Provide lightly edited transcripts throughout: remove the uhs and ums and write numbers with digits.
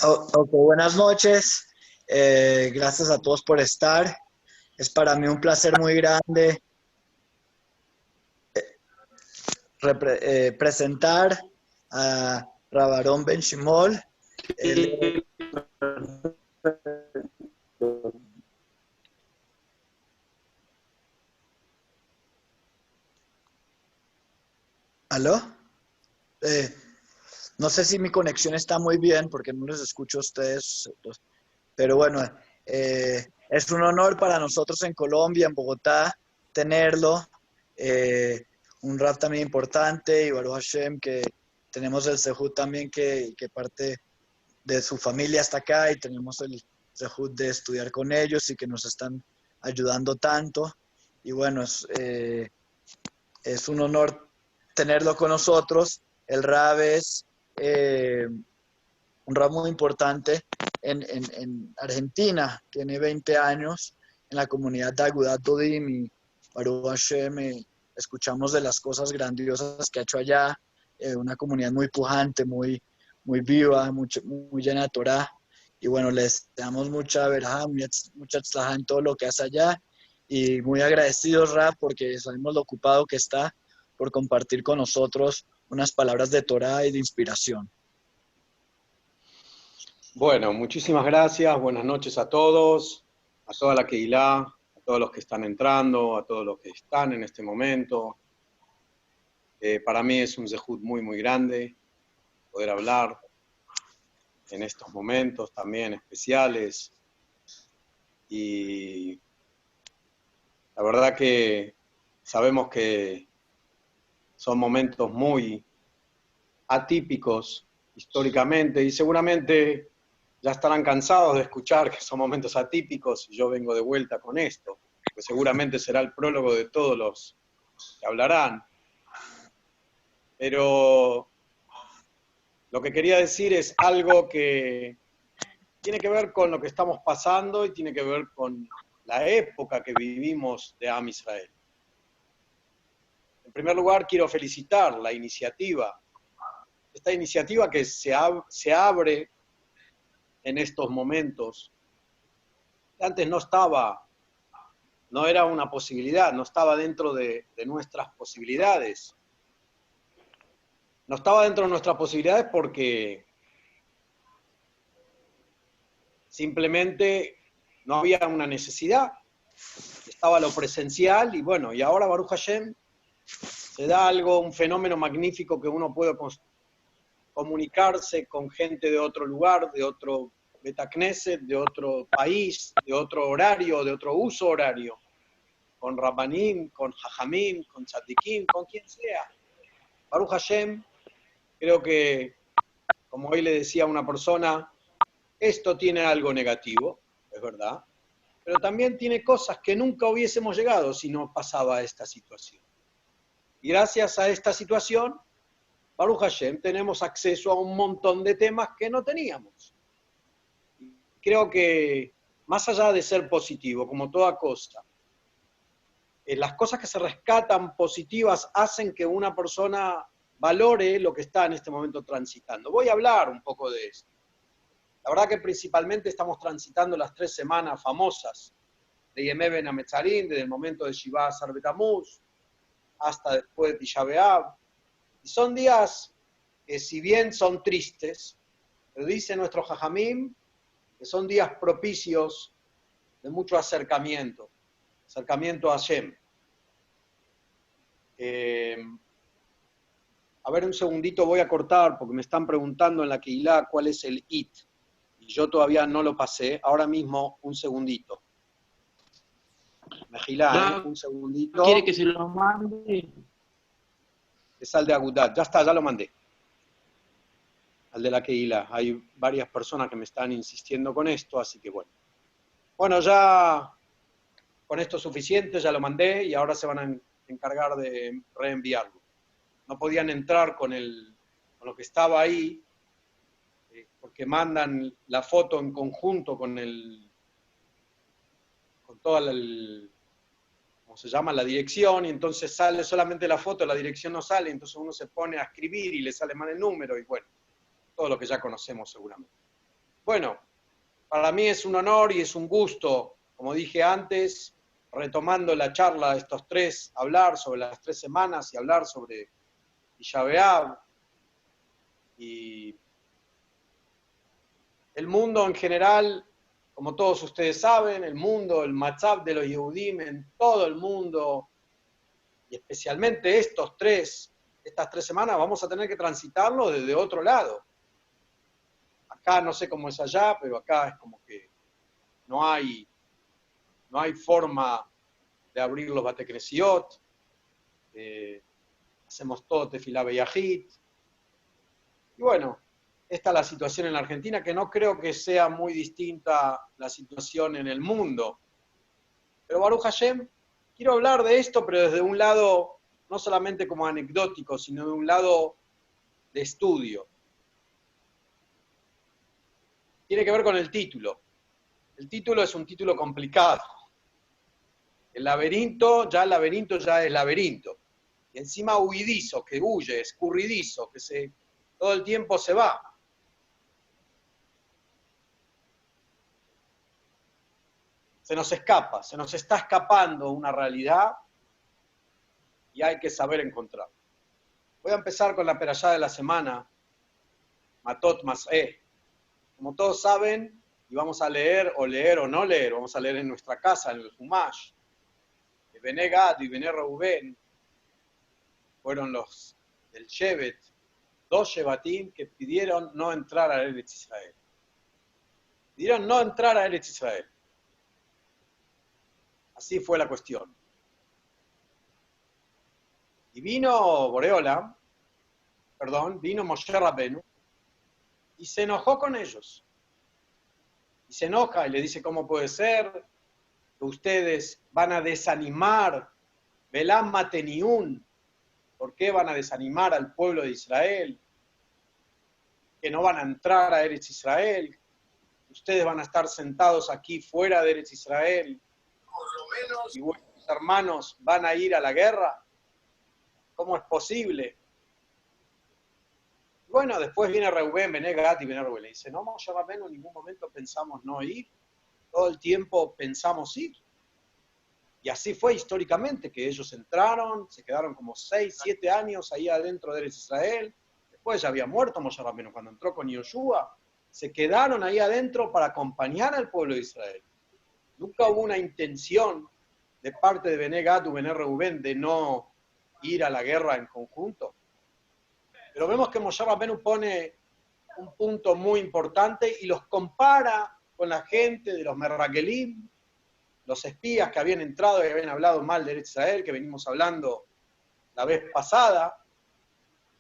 Ok, buenas noches. Gracias a todos por estar. Es para mí un placer muy grande presentar a Rabarón Ben Shimol. Él- ¿Aló? Eh, no sé si mi conexión está muy bien porque no les escucho a ustedes, pero bueno, es un honor para nosotros en Colombia, en Bogotá, tenerlo. Un rap también importante y Baruch Hashem, que tenemos el Sehut también, que parte de su familia está acá y tenemos el Sehut de estudiar con ellos y que nos están ayudando tanto. Y bueno, es un honor tenerlo con nosotros. El rap es un rap muy importante en Argentina, tiene 20 años en la comunidad de Agudat Dodim y Baruch Hashem, escuchamos de las cosas grandiosas que ha hecho allá, una comunidad muy pujante, muy viva, muy llena de Torah, y bueno, les damos mucha verajá, mucha tzlajá en todo lo que hace allá, y muy agradecidos, Rab, porque sabemos lo ocupado que está por compartir con nosotros unas palabras de Torah y de inspiración. Bueno, muchísimas gracias, buenas noches a todos, a toda la Keilah, a todos los que están entrando, a todos los que están en este momento. Para mí es un zehut muy, muy grande poder hablar en estos momentos también especiales. Y la verdad que sabemos que son momentos muy atípicos históricamente y seguramente ya estarán cansados de escuchar que son momentos atípicos y yo vengo de vuelta con esto, que seguramente será el prólogo de todos los que hablarán. Pero lo que quería decir es algo que tiene que ver con lo que estamos pasando y tiene que ver con la época que vivimos de Am Israel. En primer lugar, quiero felicitar la iniciativa, esta iniciativa que se abre en estos momentos, que antes no estaba, no era una posibilidad, no estaba dentro de nuestras posibilidades. No estaba dentro de nuestras posibilidades porque simplemente no había una necesidad, estaba lo presencial y bueno, y ahora Baruch Hashem se da algo, un fenómeno magnífico que uno puede comunicarse con gente de otro lugar, de otro Betacneset, de otro país, de otro horario, de otro uso horario, con Rabbanim, con Jajamim, con Tzadikim, con quien sea. Baruch Hashem, creo que, como hoy le decía a una persona, esto tiene algo negativo, es verdad, pero también tiene cosas que nunca hubiésemos llegado si no pasaba esta situación. Y gracias a esta situación, Baruch Hashem, tenemos acceso a un montón de temas que no teníamos. Creo que, más allá de ser positivo, como toda cosa, las cosas que se rescatan positivas hacen que una persona valore lo que está en este momento transitando. Voy a hablar un poco de esto. La verdad que principalmente estamos transitando las 3 semanas famosas de Yemé Ben Hametzarim, desde el momento de Shiva Asar Betamuz hasta después de Tisha B'Av. Y son días que, si bien son tristes, pero dice nuestro Jajamim que son días propicios de mucho acercamiento a Hashem. A ver, un segundito, voy a cortar porque me están preguntando en la Keilah cuál es el IT. Y yo todavía no lo pasé. Ahora mismo, un segundito. Mejilá, un segundito. ¿Quiere que se lo mande? Es al de Agudat. Ya está, ya lo mandé. Al de la Keilah. Hay varias personas que me están insistiendo con esto, así que bueno. Bueno, ya con esto es suficiente, ya lo mandé y ahora se van a encargar de reenviarlo. No podían entrar con lo que estaba ahí, porque mandan la foto en conjunto con toda ¿cómo se llama? La dirección, y entonces sale solamente la foto, la dirección no sale, entonces uno se pone a escribir y le sale mal el número, y bueno, todo lo que ya conocemos seguramente. Bueno, para mí es un honor y es un gusto, como dije antes, retomando la charla de estos tres, hablar sobre las 3 semanas y hablar sobre Tisha B'Av y el mundo en general, como todos ustedes saben, el mundo, el matzab de los Yehudim en todo el mundo, y especialmente estas 3 semanas, vamos a tener que transitarlo desde otro lado. Acá no sé cómo es allá, pero acá es como que no hay forma de abrir los bateknesiot, hacemos todo tefilá beyahit. Y bueno, esta es la situación en la Argentina, que no creo que sea muy distinta la situación en el mundo. Pero Baruch Hashem, quiero hablar de esto, pero desde un lado no solamente como anecdótico, sino de un lado de estudio. Tiene que ver con el título. El título es un título complicado. El laberinto ya es laberinto. Y encima huidizo, que huye, escurridizo, que todo el tiempo se va. Se nos escapa, se nos está escapando una realidad y hay que saber encontrarla. Voy a empezar con la perashá de la semana, Matot Mas'eh. Como todos saben, y vamos a leer o no leer, vamos a leer en nuestra casa, en el Humash, que Bené Gad y Bené Reubén fueron los del Shevet, 2 Shevatim que pidieron no entrar a Eretz Israel. Pidieron no entrar a Eretz Israel. Así fue la cuestión. Y vino vino Moshe Rabbeinu, y se enojó con ellos. Y se enoja y le dice, ¿cómo puede ser que ustedes van a desanimar Belam Mateniún? ¿Por qué van a desanimar al pueblo de Israel? Que no van a entrar a Eretz Israel. Ustedes van a estar sentados aquí fuera de Eretz Israel. Por lo menos. Y vuestros hermanos van a ir a la guerra. ¿Cómo es posible? Bueno, después viene Reubén, Bené Gad y Bené Reubén. Le dice, no, Moshe Rabbeinu, en ningún momento pensamos no ir. Todo el tiempo pensamos ir. Y así fue históricamente, que ellos entraron, se quedaron como 6, 7 años ahí adentro de Eretz Israel. Después ya había muerto Moshe Rabbeinu cuando entró con Yoshua. Se quedaron ahí adentro para acompañar al pueblo de Israel. Nunca hubo una intención de parte de Bené Gad y Bené Reubén de no ir a la guerra en conjunto. Pero vemos que Moshe Rabbeinu pone un punto muy importante y los compara con la gente de los Merragelim, los espías que habían entrado y habían hablado mal de Eretz Israel, que venimos hablando la vez pasada,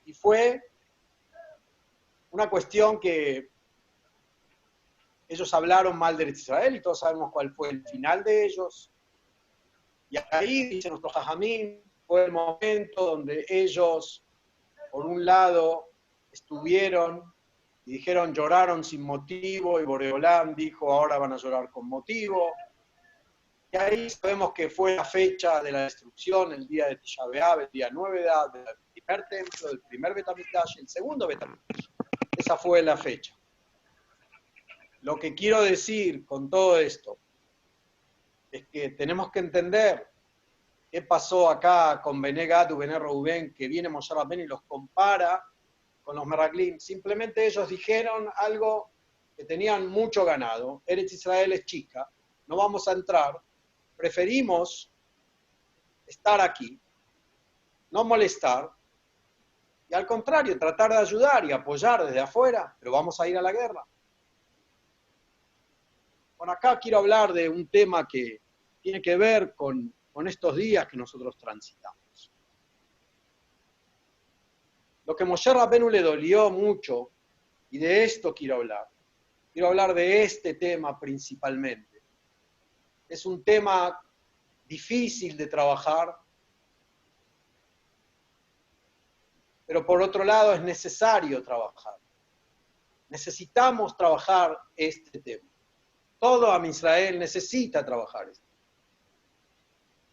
y fue una cuestión que ellos hablaron mal de Eretz Israel y todos sabemos cuál fue el final de ellos. Y ahí, dice nuestro Jajamín, fue el momento donde ellos, por un lado, estuvieron y dijeron, lloraron sin motivo, y Boreolán dijo, ahora van a llorar con motivo. Y ahí sabemos que fue la fecha de la destrucción, el día de Tisha B'Av, el día 9 del primer templo, del primer Beit HaMikdash y el segundo Beit HaMikdash. Esa fue la fecha. Lo que quiero decir con todo esto es que tenemos que entender qué pasó acá con Bené Gad y Bené Reubén, que viene Moshe Rabbeinu y los compara con los Meraglim. Simplemente ellos dijeron algo que tenían mucho ganado. Eretz Israel es chica, no vamos a entrar, preferimos estar aquí, no molestar, y al contrario, tratar de ayudar y apoyar desde afuera, pero vamos a ir a la guerra. Bueno, acá quiero hablar de un tema que tiene que ver con estos días que nosotros transitamos. Lo que Moshe Rabbeinu le dolió mucho, y de esto quiero hablar de este tema principalmente. Es un tema difícil de trabajar, pero por otro lado es necesario trabajar. Necesitamos trabajar este tema. Todo Am Israel necesita trabajar esto.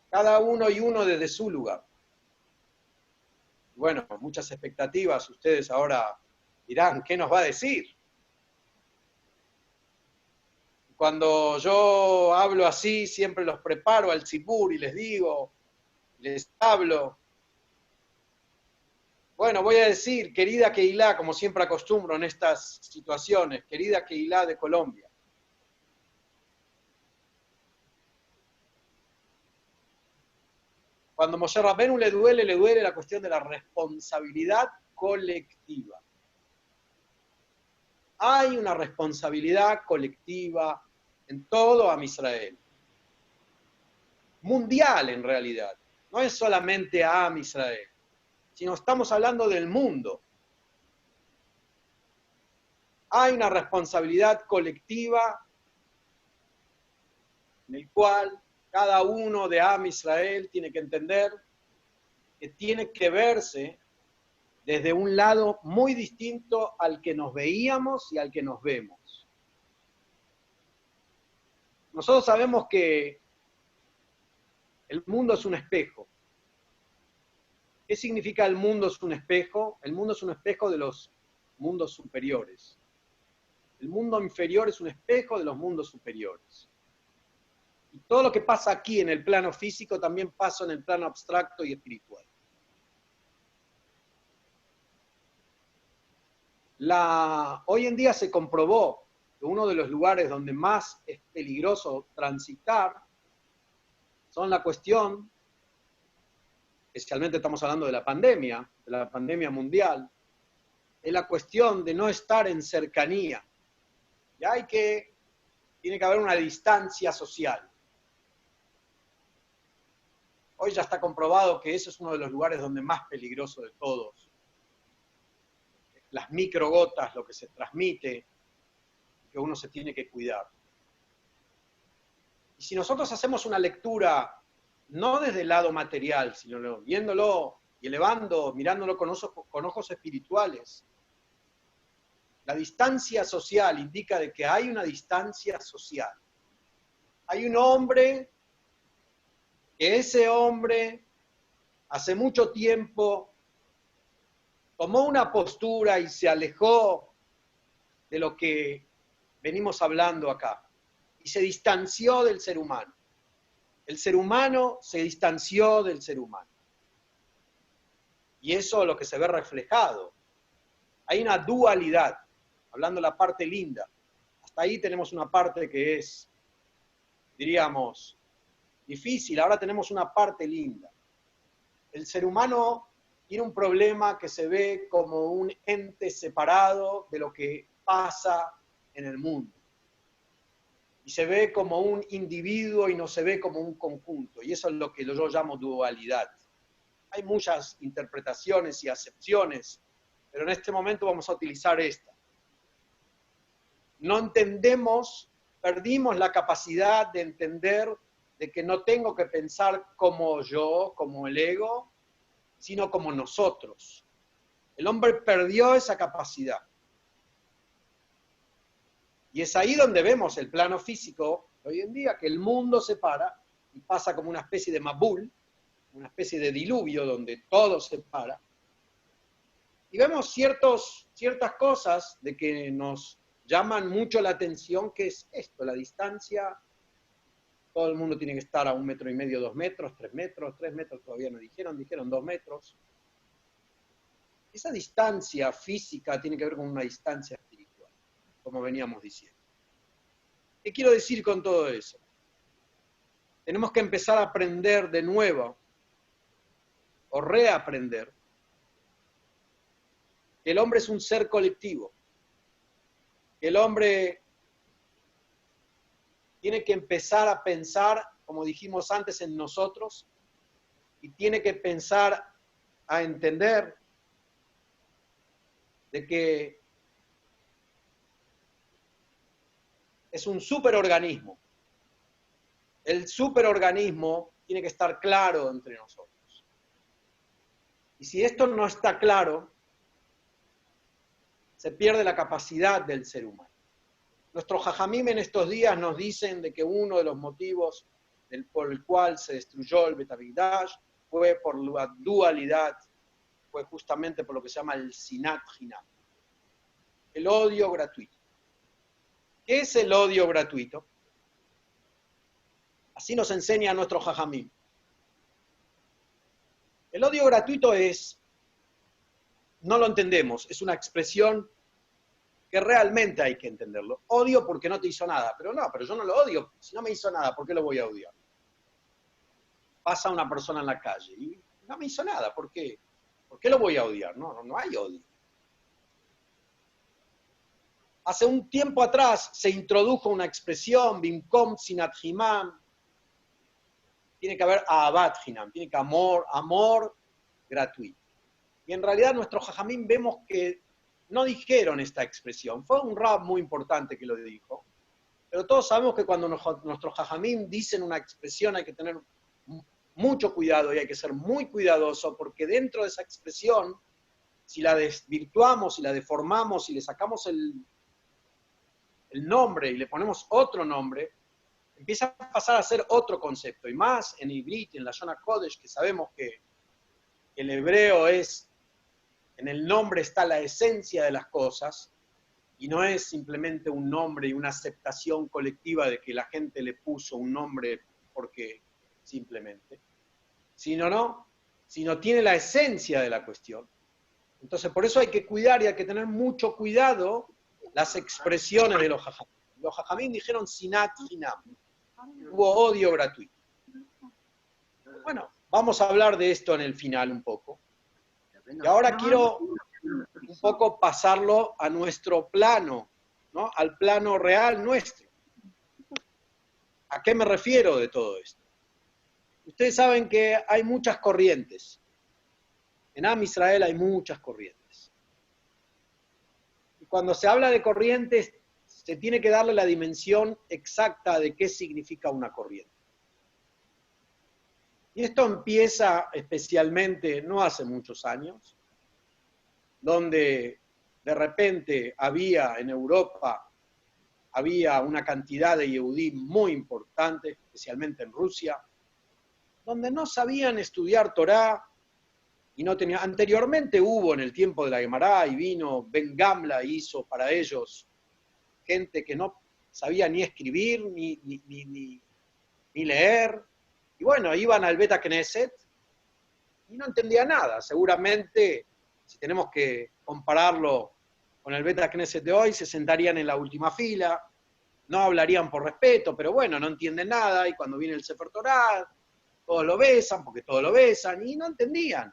Cada uno y uno desde su lugar. Bueno, muchas expectativas. Ustedes ahora dirán, ¿qué nos va a decir? cuando yo hablo así, siempre los preparo al tzipur y les digo, les hablo. Bueno, voy a decir, querida Kehilá, como siempre acostumbro en estas situaciones, querida Kehilá de Colombia. Cuando Moshe Rabbeinu le duele la cuestión de la responsabilidad colectiva. Hay una responsabilidad colectiva en todo Am Israel. Mundial en realidad. No es solamente Am Israel, sino estamos hablando del mundo. Hay una responsabilidad colectiva en el cual cada uno de Am Israel tiene que entender que tiene que verse desde un lado muy distinto al que nos veíamos y al que nos vemos. Nosotros sabemos que el mundo es un espejo. ¿Qué significa el mundo es un espejo? El mundo es un espejo de los mundos superiores. El mundo inferior es un espejo de los mundos superiores. Y todo lo que pasa aquí en el plano físico también pasa en el plano abstracto y espiritual. Hoy en día se comprobó que uno de los lugares donde más es peligroso transitar son la cuestión, especialmente estamos hablando de la pandemia mundial, es la cuestión de no estar en cercanía. Y tiene que haber una distancia social. Hoy ya está comprobado que ese es uno de los lugares donde más peligroso de todos. Las microgotas, lo que se transmite, que uno se tiene que cuidar. Y si nosotros hacemos una lectura, no desde el lado material, sino viéndolo y elevando, mirándolo con ojos espirituales, la distancia social indica de que hay una distancia social. Hay un hombre, que ese hombre hace mucho tiempo tomó una postura y se alejó de lo que venimos hablando acá. Y se distanció del ser humano. El ser humano se distanció del ser humano. Y eso es lo que se ve reflejado. Hay una dualidad, hablando de la parte linda. Hasta ahí tenemos una parte que es, diríamos, difícil. Ahora tenemos una parte linda. El ser humano tiene un problema que se ve como un ente separado de lo que pasa en el mundo. Y se ve como un individuo y no se ve como un conjunto. Y eso es lo que yo llamo dualidad. Hay muchas interpretaciones y acepciones, pero en este momento vamos a utilizar esta. No entendemos, perdimos la capacidad de entender de que no tengo que pensar como yo, como el ego, sino como nosotros. El hombre perdió esa capacidad. Y es ahí donde vemos el plano físico hoy en día, que el mundo se para y pasa como una especie de mabul, una especie de diluvio donde todo se para. Y vemos ciertas cosas de que nos llaman mucho la atención, que es esto, la distancia. Todo el mundo tiene que estar a 1,5 metros, 2 metros, 3 metros, 3 metros todavía no dijeron 2 metros. Esa distancia física tiene que ver con una distancia espiritual, como veníamos diciendo. ¿Qué quiero decir con todo eso? Tenemos que empezar a aprender de nuevo, o reaprender, que el hombre es un ser colectivo, que el hombre tiene que empezar a pensar, como dijimos antes, en nosotros, y tiene que pensar a entender de que es un superorganismo. El superorganismo tiene que estar claro entre nosotros. Y si esto no está claro, se pierde la capacidad del ser humano. Nuestros jajamim en estos días nos dicen de que uno de los motivos por el cual se destruyó el Bet HaMikdash fue por la dualidad, fue justamente por lo que se llama el sinat hinam, el odio gratuito. ¿Qué es el odio gratuito? Así nos enseña nuestro Jajamim. El odio gratuito no lo entendemos, es una expresión que realmente hay que entenderlo. Odio porque no te hizo nada, pero yo no lo odio. Si no me hizo nada, ¿por qué lo voy a odiar? Pasa una persona en la calle y no me hizo nada, ¿por qué? ¿Por qué lo voy a odiar? No hay odio. Hace un tiempo atrás se introdujo una expresión, Bimkom Sinat Himam, tiene que haber Ahavat Hinam, tiene que haber amor gratuito. Y en realidad nuestros Jajamim vemos que no dijeron esta expresión. Fue un rab muy importante que lo dijo. Pero todos sabemos que cuando nuestros Jajamim dicen una expresión hay que tener mucho cuidado y hay que ser muy cuidadoso porque dentro de esa expresión, si la desvirtuamos, si la deformamos, si le sacamos el nombre y le ponemos otro nombre, empieza a pasar a ser otro concepto. Y más en Ibrit, en la Shona Kodesh, que sabemos que el hebreo en el nombre está la esencia de las cosas, y no es simplemente un nombre y una aceptación colectiva de que la gente le puso un nombre porque simplemente, sino tiene la esencia de la cuestión. Entonces, por eso hay que cuidar y hay que tener mucho cuidado las expresiones de los Jajamim. Los Jajamim dijeron Sinat Hinam, hubo odio gratuito. Bueno, vamos a hablar de esto en el final un poco. Y ahora quiero un poco pasarlo a nuestro plano, ¿no? Al plano real nuestro. ¿A qué me refiero de todo esto? Ustedes saben que hay muchas corrientes. En Am Israel hay muchas corrientes. Y cuando se habla de corrientes, se tiene que darle la dimensión exacta de qué significa una corriente. Y esto empieza especialmente no hace muchos años, donde de repente había en Europa una cantidad de Yehudim muy importante, especialmente en Rusia, donde no sabían estudiar Torá y no tenían. Anteriormente hubo en el tiempo de la Gemara y vino Ben Gamla y hizo para ellos gente que no sabía ni escribir ni leer. Y bueno, iban al Bet Knesset y no entendía nada. Seguramente, si tenemos que compararlo con el Bet Knesset de hoy, se sentarían en la última fila, no hablarían por respeto, pero bueno, no entienden nada, y cuando viene el Sefer Torah, todos lo besan, porque todos lo besan, y no entendían.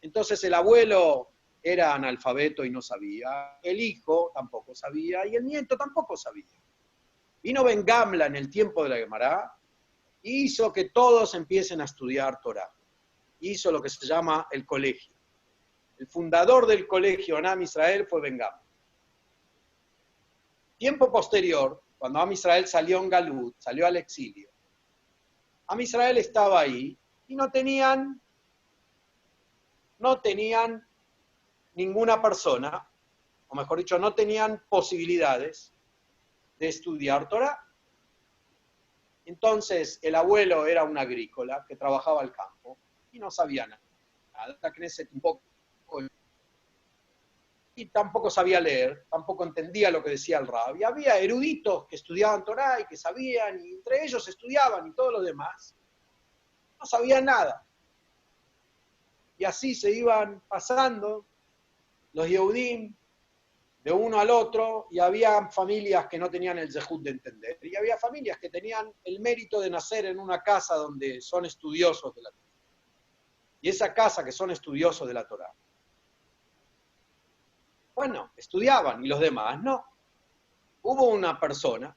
Entonces el abuelo era analfabeto y no sabía, el hijo tampoco sabía, y el nieto tampoco sabía. Vino Ben Gamla en el tiempo de la Gemara, y hizo que todos empiecen a estudiar Torah. Hizo lo que se llama el colegio. El fundador del colegio en Am Israel fue Ben Gamla. Tiempo posterior, cuando Am Israel salió en Galut, salió al exilio, Am Israel estaba ahí y no tenían ninguna persona, o mejor dicho, no tenían posibilidades de estudiar Torah. Entonces, el abuelo era un agrícola que trabajaba al campo y no sabía nada. La Knesset un poco, y tampoco sabía leer, tampoco entendía lo que decía el Rab. Y había eruditos que estudiaban Torah y que sabían, y entre ellos estudiaban, y todos los demás no sabían nada. Y así se iban pasando los Yehudim de uno al otro, y había familias que no tenían el zehut de entender, y había familias que tenían el mérito de nacer en una casa donde son estudiosos de la Torah. Y esa casa que son estudiosos de la Torah, bueno, estudiaban, y los demás no. Hubo una persona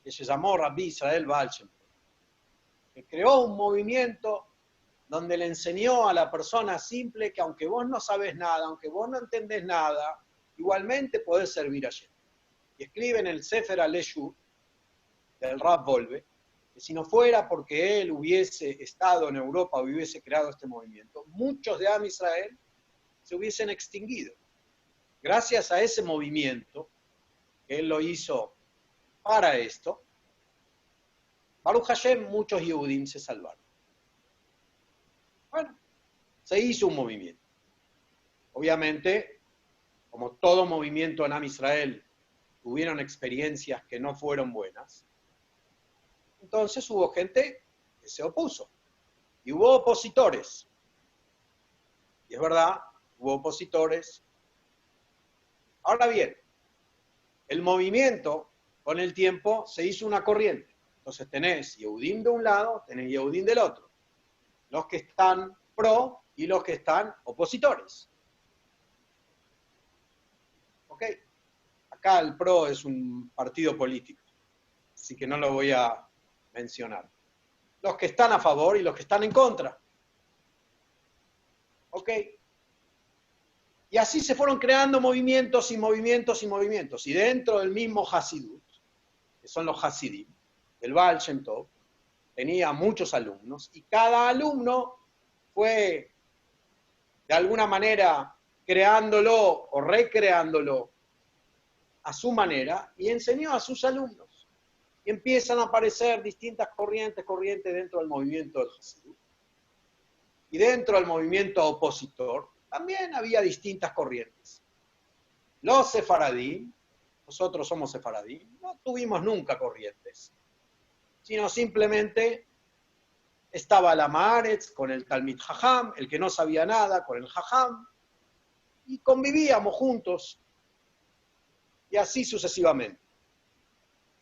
que se llamó Rabbi Israel Baal Shem Tov, que creó un movimiento donde le enseñó a la persona simple que aunque vos no sabes nada, aunque vos no entendés nada, igualmente podés servir a Hashem. Y escribe en el Sefer Aleshut del Rav Volve, que si no fuera porque él hubiese estado en Europa o hubiese creado este movimiento, muchos de Am Israel se hubiesen extinguido. Gracias a ese movimiento, que él lo hizo para esto, Baruch Hashem, muchos Yehudim se salvaron. Bueno, se hizo un movimiento. Obviamente, como todo movimiento en Am Israel, tuvieron experiencias que no fueron buenas. Entonces hubo gente que se opuso y hubo opositores. Y es verdad, hubo opositores. Ahora bien, el movimiento con el tiempo se hizo una corriente. Entonces tenés Yehudim de un lado, tenés Yehudim del otro. Los que están pro y los que están opositores. ¿Ok? Acá el pro es un partido político, así que no lo voy a mencionar. Los que están a favor y los que están en contra. ¿Ok? Y así se fueron creando movimientos y movimientos y movimientos. Y dentro del mismo Hasidut, que son los Hasidim, el Baal Shem Tov, tenía muchos alumnos y cada alumno fue de alguna manera creándolo o recreándolo a su manera y enseñó a sus alumnos. Y empiezan a aparecer distintas corrientes dentro del movimiento del Hasidut. Y dentro del movimiento opositor también había distintas corrientes. Los sefaradí, nosotros somos sefaradí, no tuvimos nunca corrientes, sino simplemente estaba la Maaretz con el Talmid Jajam, el que no sabía nada con el Jajam, y convivíamos juntos, y así sucesivamente.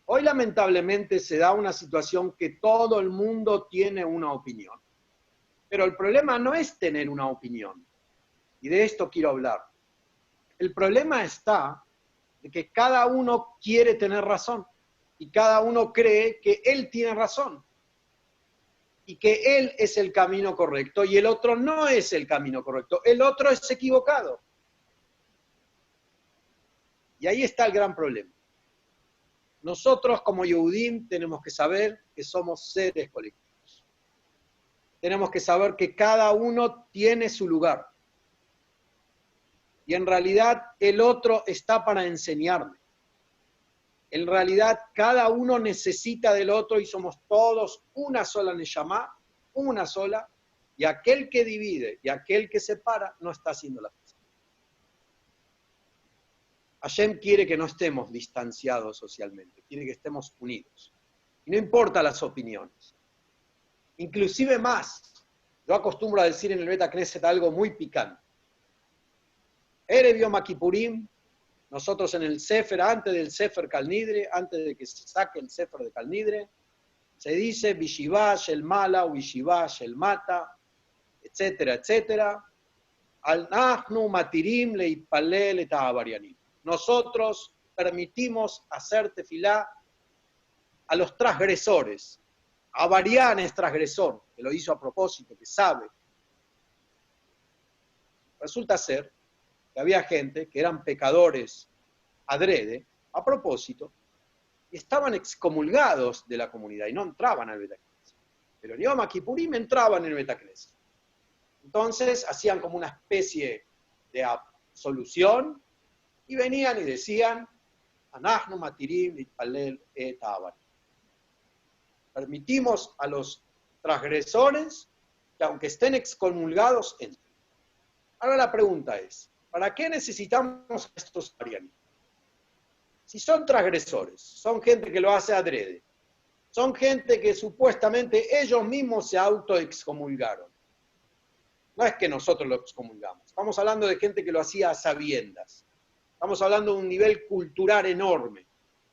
Hoy lamentablemente se da una situación que todo el mundo tiene una opinión, pero el problema no es tener una opinión, y de esto quiero hablar. El problema está de que cada uno quiere tener razón, y cada uno cree que él tiene razón, y que él es el camino correcto, y el otro no es el camino correcto, el otro es equivocado. Y ahí está el gran problema. Nosotros como Yehudim tenemos que saber que somos seres colectivos. Tenemos que saber que cada uno tiene su lugar. Y en realidad el otro está para enseñarme. En realidad cada uno necesita del otro y somos todos una sola Neshama, una sola, y aquel que divide y aquel que separa no está haciendo la cosa. Hashem quiere que no estemos distanciados socialmente, quiere que estemos unidos. Y no importa las opiniones. Inclusive más, yo acostumbro a decir en el Beta Knesset algo muy picante. Erev Yom Kippurim, nosotros en el Sefer, antes del Sefer Calnidre, antes de que se saque el Sefer de Calnidre, se dice Bishivá Shel Mala, Bishivá Shel Mata, etcétera, etcétera. Al Nahnu Matirim Leipalel et Avarianim. Nosotros permitimos hacer tefilá a los transgresores. Avarián es transgresor, que lo hizo a propósito, que sabe. Resulta ser que había gente que eran pecadores adrede, a propósito, y estaban excomulgados de la comunidad y no entraban al Beta Knesset. Pero en Yom Kippurim entraban en el Beta Knesset. Entonces hacían como una especie de absolución y venían y decían, Anachnu matirim litpalel et avarim. Permitimos a los transgresores que aunque estén excomulgados, entren. Ahora la pregunta es, ¿para qué necesitamos a estos arianos? Si son transgresores, son gente que lo hace adrede, son gente que supuestamente ellos mismos se autoexcomulgaron. No es que nosotros lo excomulgamos, estamos hablando de gente que lo hacía a sabiendas. Estamos hablando de un nivel cultural enorme.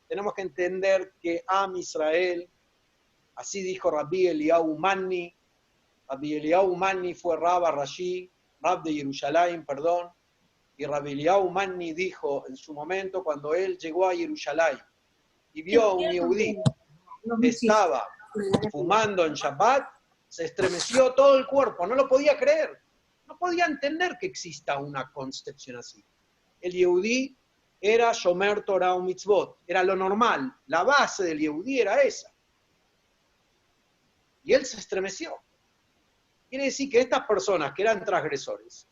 Tenemos que entender que Am Israel, así dijo Rabbi Eliyahu Manni. Rabbi Eliyahu Manni fue Rab Rashi, Rab de Jerusalén, perdón. Y Rabbi Eliyahu Manni dijo en su momento, cuando él llegó a Jerusalén y vio a un Yehudí que estaba fumando en Shabbat, se estremeció todo el cuerpo, no lo podía creer. No podía entender que exista una concepción así. El Yehudí era Shomer Torah o Mitzvot, era lo normal, la base del Yehudí era esa. Y él se estremeció. Quiere decir que estas personas que eran transgresores,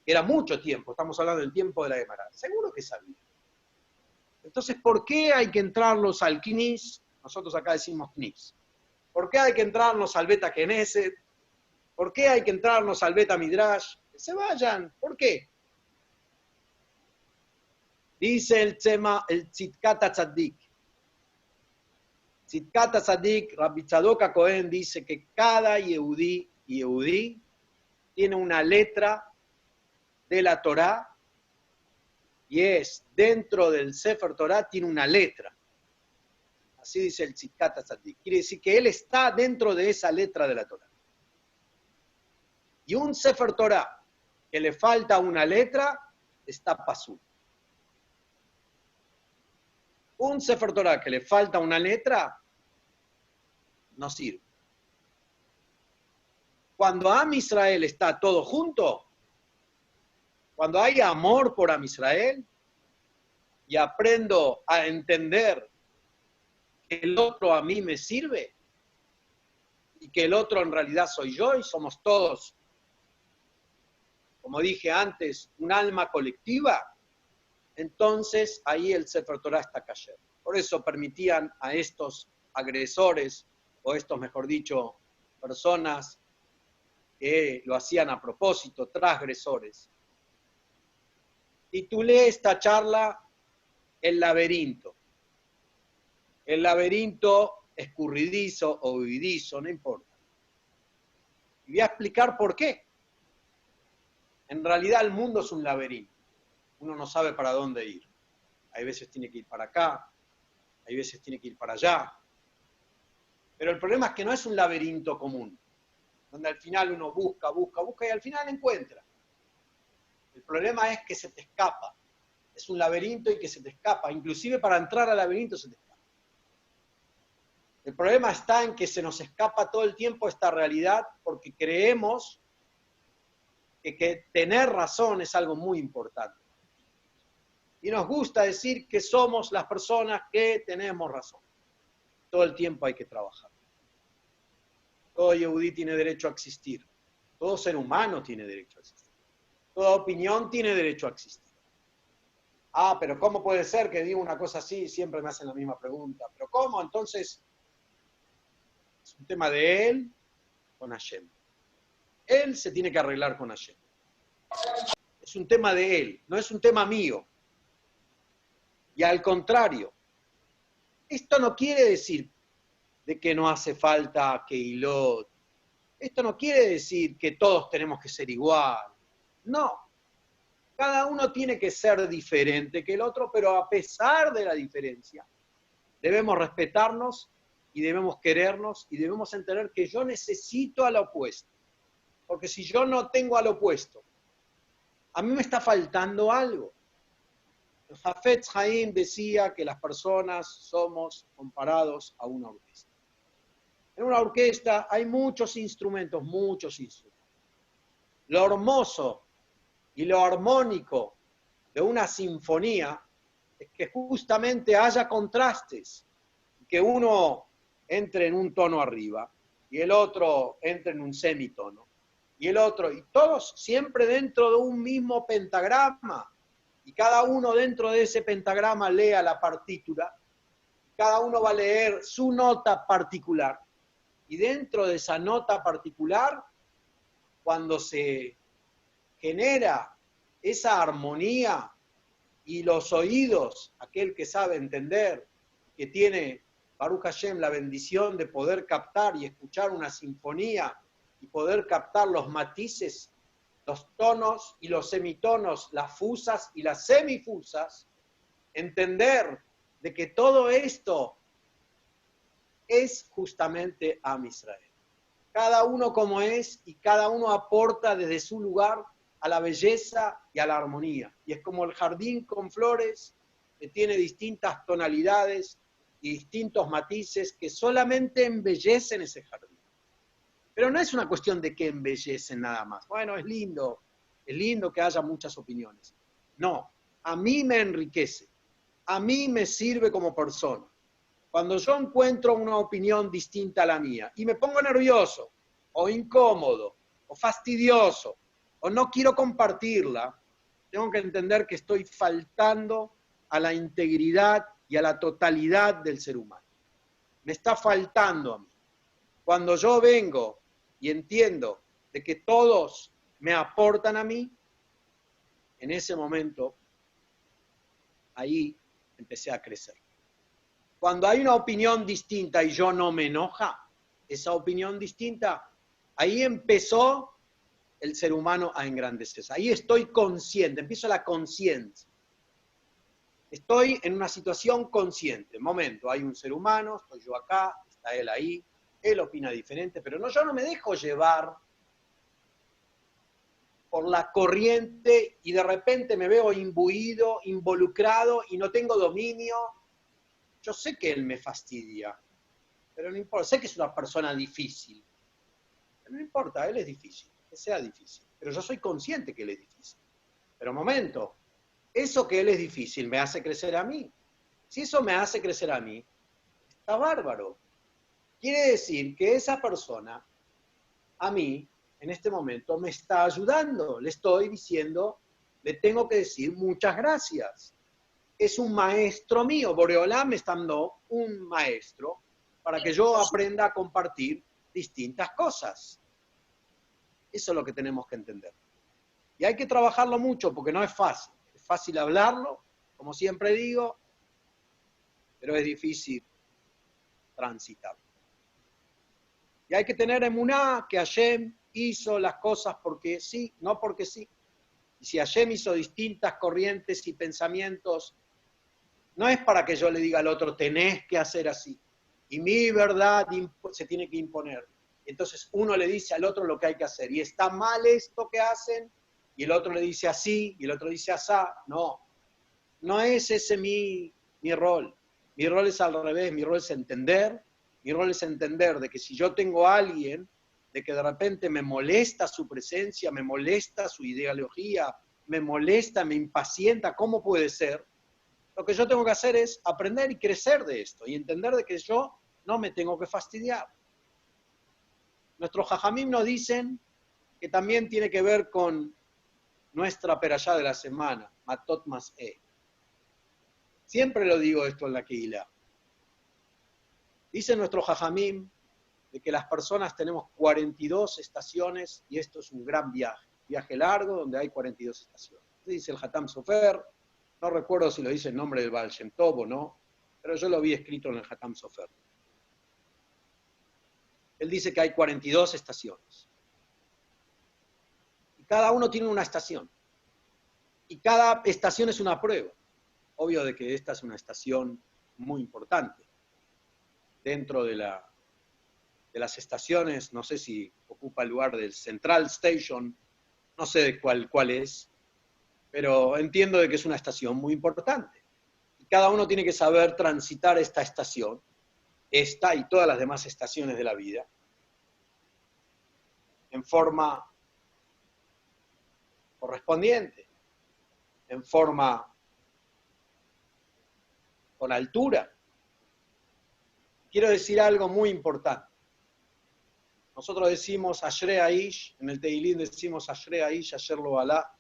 que era mucho tiempo, estamos hablando del tiempo de la Gemara, seguro que sabían. Entonces, ¿por qué hay que entrarlos al Knis? Nosotros acá decimos Knis. ¿Por qué hay que entrarnos al Beta Knesset? ¿Por qué hay que entrarnos al Beta Midrash? Que se vayan. ¿Por qué? Dice el Tzedkat HaTzadik. Tzidkat Tzadik, Rabbi Tzadok HaKohen dice que cada Yehudí y Yehudí tiene una letra de la Torá y es dentro del Sefer Torá tiene una letra. Así dice el Tzidkat Tzadik. Quiere decir que él está dentro de esa letra de la Torá. Y un Sefer Torá que le falta una letra está pasul. Un Sefer Torá que le falta una letra no sirve. Cuando Am Israel está todo junto, cuando hay amor por Am Israel y aprendo a entender que el otro a mí me sirve y que el otro en realidad soy yo y somos todos, como dije antes, un alma colectiva, entonces ahí el Sefer Torah está cayendo. Por eso permitían a estos agresores, o estos, mejor dicho, personas que lo hacían a propósito, transgresores. Titulé esta charla El laberinto. El laberinto escurridizo o huidizo, no importa. Y voy a explicar por qué. En realidad el mundo es un laberinto. Uno no sabe para dónde ir. Hay veces tiene que ir para acá, hay veces tiene que ir para allá. Pero el problema es que no es un laberinto común, donde al final uno busca y al final encuentra. El problema es que se te escapa. Es un laberinto y que se te escapa. Inclusive para entrar al laberinto se te escapa. El problema está en que se nos escapa todo el tiempo esta realidad porque creemos que tener razón es algo muy importante. Y nos gusta decir que somos las personas que tenemos razón. Todo el tiempo hay que trabajar. Todo Yehudí tiene derecho a existir. Todo ser humano tiene derecho a existir. Toda opinión tiene derecho a existir. Ah, pero ¿cómo puede ser que diga una cosa así? Siempre me hacen la misma pregunta. ¿Pero cómo? Entonces, es un tema de él con Hashem. Él se tiene que arreglar con Hashem. Es un tema de él, no es un tema mío. Y al contrario, esto no quiere decir de que no hace falta Keilot. Esto no quiere decir que todos tenemos que ser igual. No. Cada uno tiene que ser diferente que el otro, pero a pesar de la diferencia, debemos respetarnos y debemos querernos y debemos entender que yo necesito al opuesto. Porque si yo no tengo al opuesto, a mí me está faltando algo. El Hafetz Haim decía que las personas somos comparados a una orquesta. En una orquesta hay muchos instrumentos. Lo hermoso y lo armónico de una sinfonía es que justamente haya contrastes, que uno entre en un tono arriba y el otro entre en un semitono y el otro, y todos siempre dentro de un mismo pentagrama, y cada uno dentro de ese pentagrama lea la partitura, cada uno va a leer su nota particular, y dentro de esa nota particular, cuando se genera esa armonía y los oídos, aquel que sabe entender, que tiene, Baruch Hashem, la bendición de poder captar y escuchar una sinfonía y poder captar los matices, los tonos y los semitonos, las fusas y las semifusas, entender de que todo esto es justamente Am Israel. Cada uno como es y cada uno aporta desde su lugar a la belleza y a la armonía. Y es como el jardín con flores que tiene distintas tonalidades y distintos matices que solamente embellecen ese jardín. Pero no es una cuestión de que embellecen nada más. Bueno, es lindo que haya muchas opiniones. No, a mí me enriquece, a mí me sirve como persona. Cuando yo encuentro una opinión distinta a la mía y me pongo nervioso, o incómodo, o fastidioso, o no quiero compartirla, tengo que entender que estoy faltando a la integridad y a la totalidad del ser humano. Me está faltando a mí. Cuando yo vengo y entiendo de que todos me aportan a mí, en ese momento, ahí empecé a crecer. Cuando hay una opinión distinta y yo no me enoja, esa opinión distinta, ahí empezó el ser humano a engrandecerse. Ahí estoy consciente, empiezo la conciencia. Estoy en una situación consciente. Momento, hay un ser humano, estoy yo acá, está él ahí, él opina diferente, pero no, yo no me dejo llevar por la corriente y de repente me veo imbuido, involucrado y no tengo dominio. Yo sé que él me fastidia, pero no importa, sé que es una persona difícil, pero no importa, él es difícil, que sea difícil, pero yo soy consciente que él es difícil. Pero momento, eso que él es difícil me hace crecer a mí. Si eso me hace crecer a mí, está bárbaro. Quiere decir que esa persona, a mí, en este momento, me está ayudando. Le estoy diciendo, le tengo que decir muchas gracias. Es un maestro mío. Boreolá me está dando un maestro para que yo aprenda a compartir distintas cosas. Eso es lo que tenemos que entender. Y hay que trabajarlo mucho porque no es fácil. Es fácil hablarlo, como siempre digo, pero es difícil transitarlo. Y hay que tener emuná que Hashem hizo las cosas porque sí, no porque sí. Y si Hashem hizo distintas corrientes y pensamientos, no es para que yo le diga al otro, tenés que hacer así. Y mi verdad se tiene que imponer. Entonces uno le dice al otro lo que hay que hacer. Y está mal esto que hacen, y el otro le dice así, y el otro dice asá. No, no es ese mi rol. Mi rol es al revés, mi rol es entender. Mi rol es entender de que si yo tengo a alguien, de que de repente me molesta su presencia, me molesta su ideología, me molesta, me impacienta, ¿cómo puede ser? Lo que yo tengo que hacer es aprender y crecer de esto y entender de que yo no me tengo que fastidiar. Nuestros jajamim nos dicen que también tiene que ver con nuestra perashá de la semana, Matot Mas'e. Siempre lo digo esto en la Keilah. Dice nuestro jajamim de que las personas tenemos 42 estaciones y esto es un gran viaje largo donde hay 42 estaciones. Dice el Hatam Sofer, no recuerdo si lo dice en nombre del Baal Shem Tov o no, pero yo lo vi escrito en el Hatam Sofer. Él dice que hay 42 estaciones. Y cada uno tiene una estación. Y cada estación es una prueba. Obvio de que esta es una estación muy importante. Dentro de las estaciones, no sé si ocupa el lugar del Central Station, no sé de cuál es, pero entiendo de que es una estación muy importante. Y cada uno tiene que saber transitar esta estación, esta y todas las demás estaciones de la vida, en forma correspondiente, en forma con altura. Quiero decir algo muy importante. Nosotros decimos Ashrei Aish, en el Teilín decimos Ashrei Aish, Asher lo alá,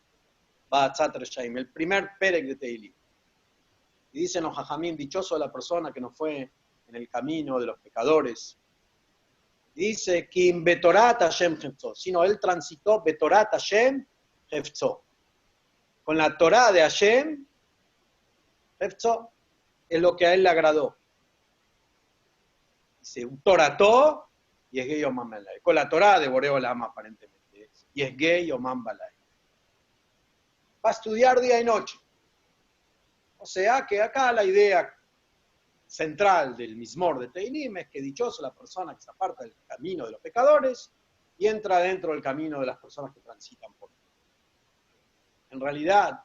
Ba'atzat Reshaim, el primer perek de Teilín. Y dicen los jajamín, dichoso la persona que no fue en el camino de los pecadores. Dice, Kim Betorat Hashem Hefzó, sino él transitó Betorat Hashem Hefzó. Con la Torah de Hashem, Hefzó, es lo que a él le agradó. Dice, un Torató, y es gay o man balay. Con la Torah de Boreo Lama, aparentemente. Y es gay o man balay. Va a estudiar día y noche. O sea que acá la idea central del Mizmor de Teilim es que dichoso la persona que se aparta del camino de los pecadores y entra dentro del camino de las personas que transitan por él. En realidad,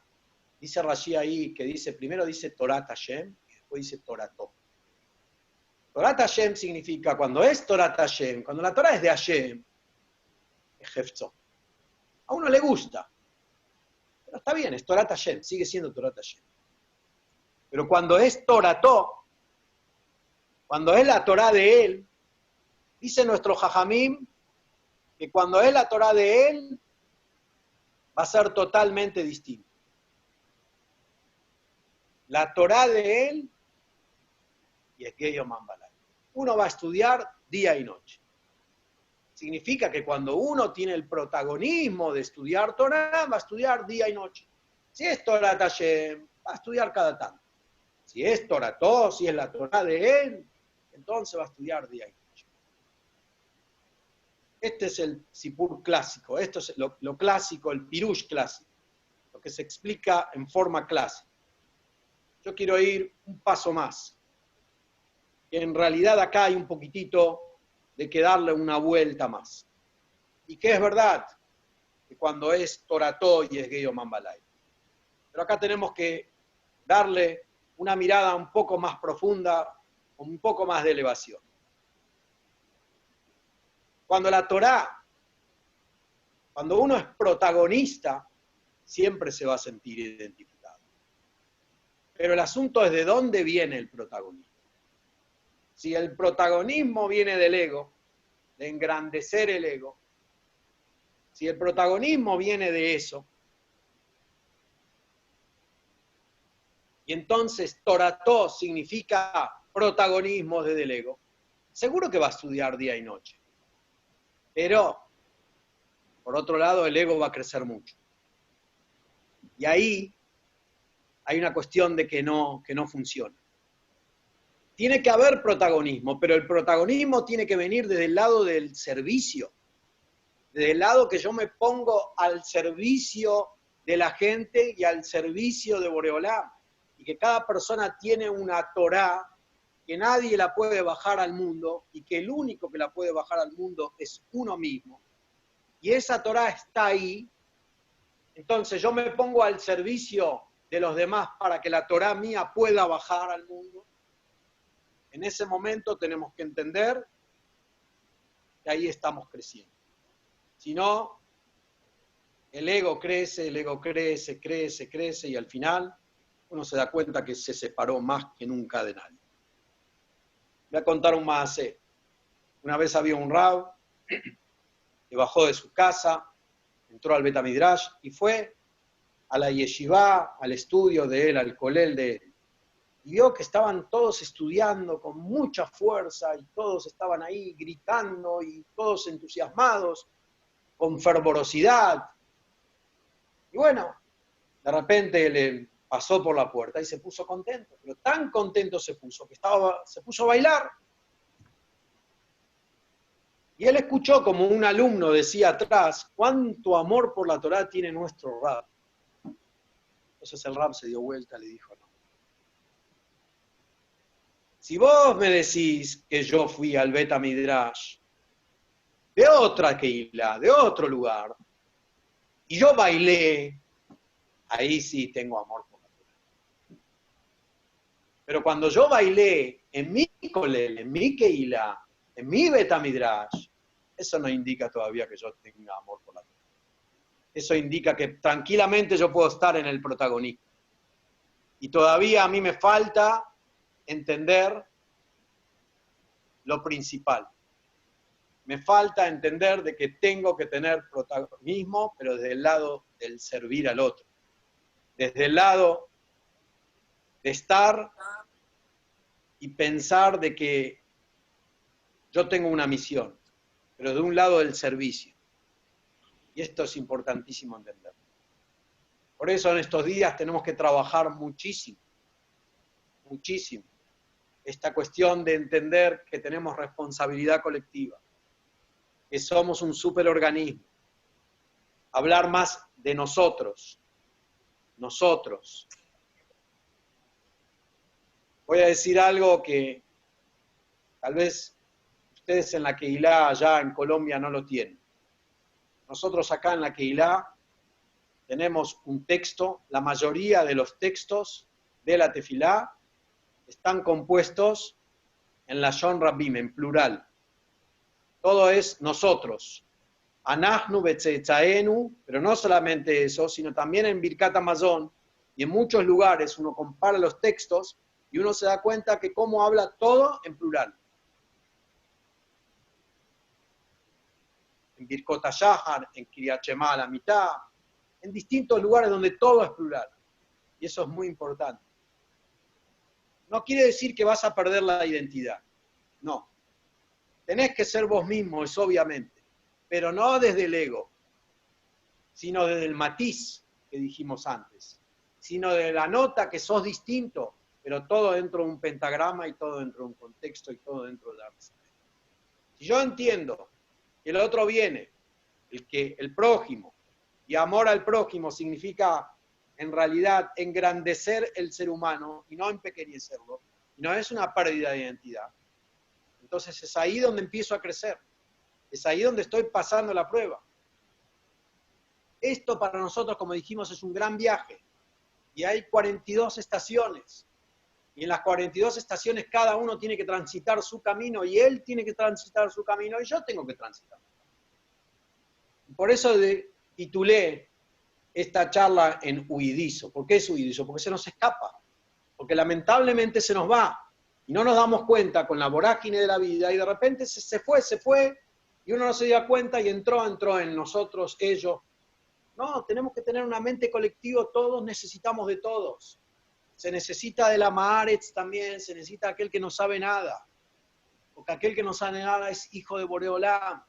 dice Rashi ahí, que dice, primero dice Torat Hashem y después dice Torató. Torat Hashem significa, cuando es Torat Hashem, cuando la Torah es de Hashem, es Hefzó. A uno le gusta, pero está bien, es Torat Hashem, sigue siendo Torat Hashem. Pero cuando es Torató, cuando es la Torah de él, dice nuestro Jajamim, que cuando es la Torah de él, va a ser totalmente distinto. La Torah de él, y es Geyo Mambalay. Uno va a estudiar día y noche. Significa que cuando uno tiene el protagonismo de estudiar Torah, va a estudiar día y noche. Si es Torah Tashem, va a estudiar cada tanto. Si es Torató, si es la Torá de él, entonces va a estudiar día y noche. Este es el Sipur clásico, esto es lo clásico, el Pirush clásico, lo que se explica en forma clásica. Yo quiero ir un paso más, que en realidad acá hay un poquitito de que darle una vuelta más. Y que es verdad, que cuando es Torató y es Geyo Mambalay. Pero acá tenemos que darle una mirada un poco más profunda, con un poco más de elevación. Cuando la Torá, cuando uno es protagonista, siempre se va a sentir identificado. Pero el asunto es de dónde viene el protagonismo. Si el protagonismo viene del ego, de engrandecer el ego, si el protagonismo viene de eso, y entonces Torató significa protagonismo desde el ego, seguro que va a estudiar día y noche. Pero, por otro lado, el ego va a crecer mucho. Y ahí hay una cuestión de que no funciona. Tiene que haber protagonismo, pero el protagonismo tiene que venir desde el lado del servicio, desde el lado que yo me pongo al servicio de la gente y al servicio de Boreolá, y que cada persona tiene una Torá que nadie la puede bajar al mundo y que el único que la puede bajar al mundo es uno mismo. Y esa Torá está ahí, entonces yo me pongo al servicio de los demás para que la Torá mía pueda bajar al mundo. En ese momento tenemos que entender que ahí estamos creciendo. Si no, el ego crece, crece y al final uno se da cuenta que se separó más que nunca de nadie. Voy a contar un maasé. Una vez había un rab que bajó de su casa, entró al Bet Midrash y fue a la yeshivá, al estudio de él, al kolel de él. Y vio que estaban todos estudiando con mucha fuerza y todos estaban ahí gritando y todos entusiasmados, con fervorosidad. Y bueno, de repente le pasó por la puerta y se puso contento, pero tan contento se puso que se puso a bailar. Y él escuchó como un alumno decía atrás, cuánto amor por la Torá tiene nuestro rab. Entonces el rab se dio vuelta y le dijo, no. Si vos me decís que yo fui al Bet Midrash de otra Keilah, de otro lugar, y yo bailé, ahí sí tengo amor por la Torá. Pero cuando yo bailé en mi kolel, en mi Keilah, en mi Bet Midrash, eso no indica todavía que yo tenga amor por la Torá. Eso indica que tranquilamente yo puedo estar en el protagonismo. Y todavía a mí me falta entender lo principal. Me falta entender de que tengo que tener protagonismo, pero desde el lado del servir al otro. Desde el lado de estar y pensar de que yo tengo una misión, pero de un lado del servicio. Y esto es importantísimo entender. Por eso en estos días tenemos que trabajar muchísimo, muchísimo. Esta cuestión de entender que tenemos responsabilidad colectiva, que somos un superorganismo. Hablar más de nosotros. Nosotros. Voy a decir algo que tal vez ustedes en la Keilah allá en Colombia no lo tienen. Nosotros acá en la Keilah tenemos un texto, la mayoría de los textos de la Tefilá están compuestos en la Lashon Rabim, en plural. Todo es nosotros. Anachnu betzetzaenu, pero no solamente eso, sino también en Birkat Hamazon y en muchos lugares uno compara los textos y uno se da cuenta que cómo habla todo en plural. En Birkot HaShahar, en Kiryat Shema, la mitad, en distintos lugares donde todo es plural. Y eso es muy importante. No quiere decir que vas a perder la identidad. No. Tenés que ser vos mismo, es obviamente. Pero no desde el ego, sino desde el matiz que dijimos antes. Sino de la nota que sos distinto, pero todo dentro de un pentagrama y todo dentro de un contexto y todo dentro de la Am Israel. Si yo entiendo que el otro viene, el prójimo, y amor al prójimo significa en realidad engrandecer el ser humano y no empequeñecerlo, y no es una pérdida de identidad, entonces es ahí donde empiezo a crecer, es ahí donde estoy pasando la prueba. Esto para nosotros, como dijimos, es un gran viaje, y hay 42 estaciones, y en las 42 estaciones cada uno tiene que transitar su camino, y él tiene que transitar su camino, y yo tengo que transitar. Por eso titulé esta charla en huidizo. ¿Por qué es huidizo? Porque se nos escapa, porque lamentablemente se nos va, y no nos damos cuenta con la vorágine de la vida, y de repente se fue, y uno no se dio cuenta, y entró en nosotros, ellos. No, tenemos que tener una mente colectiva, todos necesitamos de todos. Se necesita de la Maaretz también, se necesita aquel que no sabe nada, porque aquel que no sabe nada es hijo de Boreolam,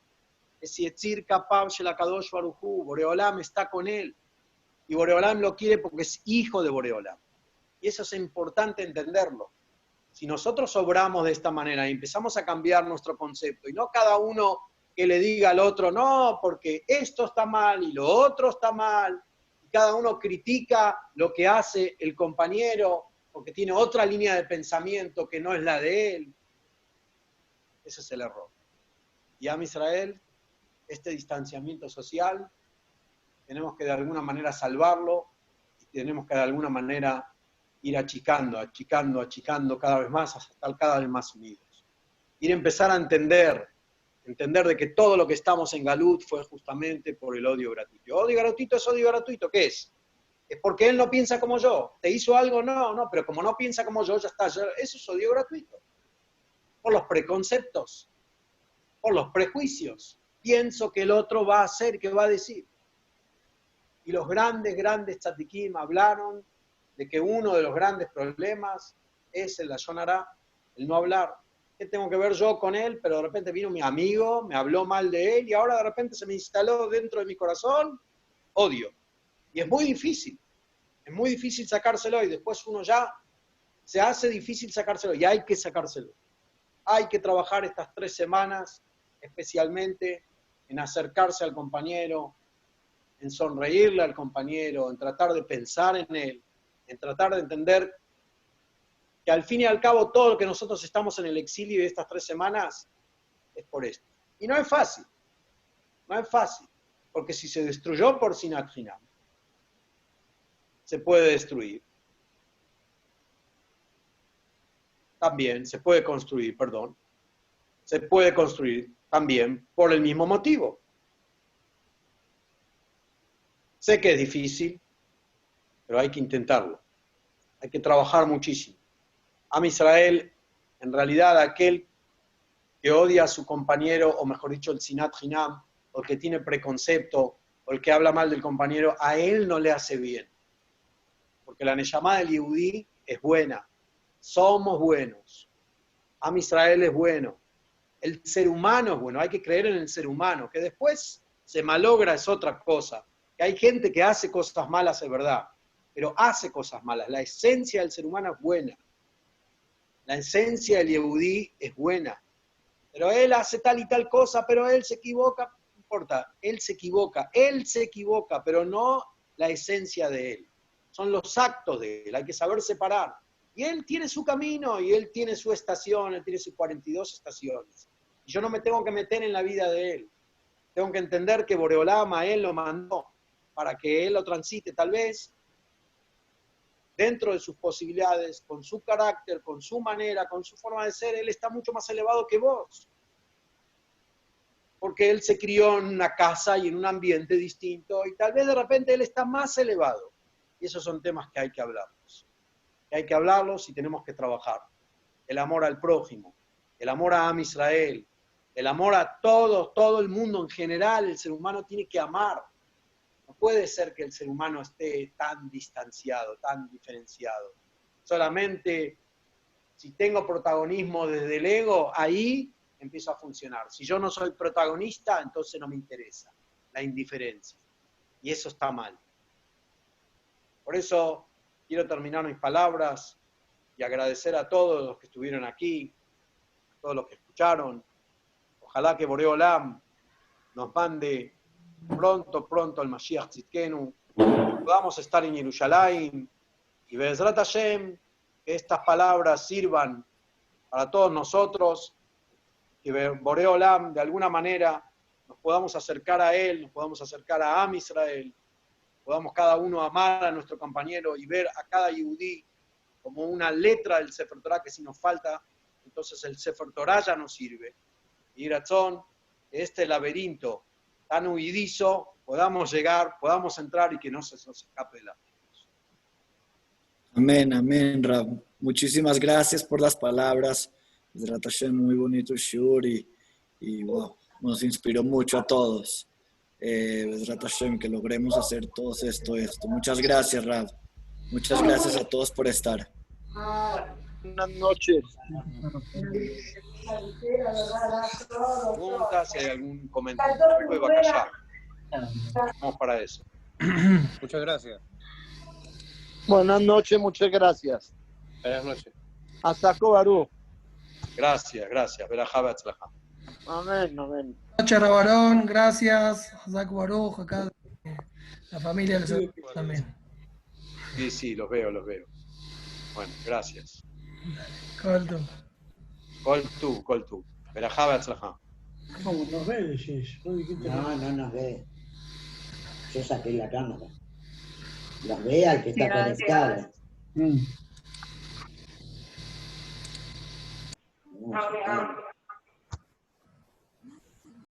es Yetzir Kapab Shel HaKadosh Baruj Hu, Boreolam está con él, y Boreolam lo quiere porque es hijo de Boreolam. Y eso es importante entenderlo. Si nosotros obramos de esta manera y empezamos a cambiar nuestro concepto, y no cada uno que le diga al otro, no, porque esto está mal y lo otro está mal, y cada uno critica lo que hace el compañero porque tiene otra línea de pensamiento que no es la de él. Ese es el error. Y Am Israel, este distanciamiento social, tenemos que de alguna manera salvarlo, y tenemos que de alguna manera ir achicando cada vez más hasta estar cada vez más unidos. Ir a empezar a entender de que todo lo que estamos en Galut fue justamente por el odio gratuito. Odio gratuito es odio gratuito, ¿qué es? Es porque él no piensa como yo. ¿Te hizo algo? No, pero como no piensa como yo, ya está. Eso es odio gratuito. Por los preconceptos, por los prejuicios. Pienso que el otro va a hacer, que va a decir. Y los grandes tzadikim hablaron de que uno de los grandes problemas es el lashon hara, el no hablar. ¿Qué tengo que ver yo con él? Pero de repente vino mi amigo, me habló mal de él y ahora de repente se me instaló dentro de mi corazón odio. Y es muy difícil sacárselo, y después uno ya se hace difícil sacárselo, y hay que sacárselo. Hay que trabajar estas 3 semanas especialmente en acercarse al compañero, en sonreírle al compañero, en tratar de pensar en él, en tratar de entender que al fin y al cabo todo lo que nosotros estamos en el exilio de estas 3 semanas es por esto. Y no es fácil, porque si se destruyó por Sinat Hinam, se puede destruir. También se puede construir, se puede construir también por el mismo motivo. Sé que es difícil, pero hay que intentarlo. Hay que trabajar muchísimo. Am Israel, en realidad, aquel que odia a su compañero, o mejor dicho, el Sinat Hinam, o el que tiene preconcepto, o el que habla mal del compañero, a él no le hace bien. Porque la Neshama del Yehudí es buena. Somos buenos. Am Israel es bueno. El ser humano es bueno. Hay que creer en el ser humano. Que después se malogra es otra cosa. Que hay gente que hace cosas malas, es verdad. Pero hace cosas malas. La esencia del ser humano es buena. La esencia del Yehudí es buena. Pero él hace tal y tal cosa, pero él se equivoca. No importa. Él se equivoca, pero no la esencia de él. Son los actos de él. Hay que saber separar. Y él tiene su camino, y él tiene su estación, él tiene sus 42 estaciones. Y yo no me tengo que meter en la vida de él. Tengo que entender que Boreolam a él lo mandó para que él lo transite, tal vez dentro de sus posibilidades, con su carácter, con su manera, con su forma de ser. Él está mucho más elevado que vos. Porque él se crió en una casa y en un ambiente distinto, y tal vez de repente él está más elevado. Y esos son temas que hay que hablarlos. Hay que hablarlos y tenemos que trabajar. El amor al prójimo, el amor a Am Israel, el amor a todo el mundo en general. El ser humano tiene que amar. No puede ser que el ser humano esté tan distanciado, tan diferenciado. Solamente si tengo protagonismo desde el ego, ahí empiezo a funcionar. Si yo no soy protagonista, entonces no me interesa. La indiferencia. Y eso está mal. Por eso quiero terminar mis palabras y agradecer a todos los que estuvieron aquí, a todos los que escucharon. Ojalá que Boreo Olam nos mande pronto al Mashiach Tzidkenu, podamos estar en Jerusalén y Be'ezrat Hashem, que estas palabras sirvan para todos nosotros, que Boreo Olam de alguna manera nos podamos acercar a él, nos podamos acercar a Am Israel, podamos cada uno amar a nuestro compañero y ver a cada Yehudí como una letra del Sefer Torah, que si nos falta, entonces el Sefer Torah ya nos sirve. Y razón, este laberinto tan huidizo, podamos llegar, podamos entrar y que no se nos escape de la manos. Amén, amén, Rab. Muchísimas gracias por las palabras. Bezrat Hashem, muy bonito el shiur y wow, nos inspiró mucho a todos. Bezrat Hashem, que logremos hacer todos esto. Muchas gracias, Rab. Muchas gracias a todos por estar. Buenas noches. Preguntas, si hay algún comentario, de Bacallá. Vamos para eso. Muchas gracias. Buenas noches, muchas gracias. Buenas noches. Hasta Barú. Gracias. Berajá Beatzlajá. Amén, amén. Noche, Rabarón, gracias. Hazak Baruj, acá la familia los también. Sí, los veo. Bueno, gracias. Colto. Col tú. Berajá Beatzlajá. ¿Cómo nos ve? No nos ve. Yo saqué la cámara. Los ve al que está conectado. No,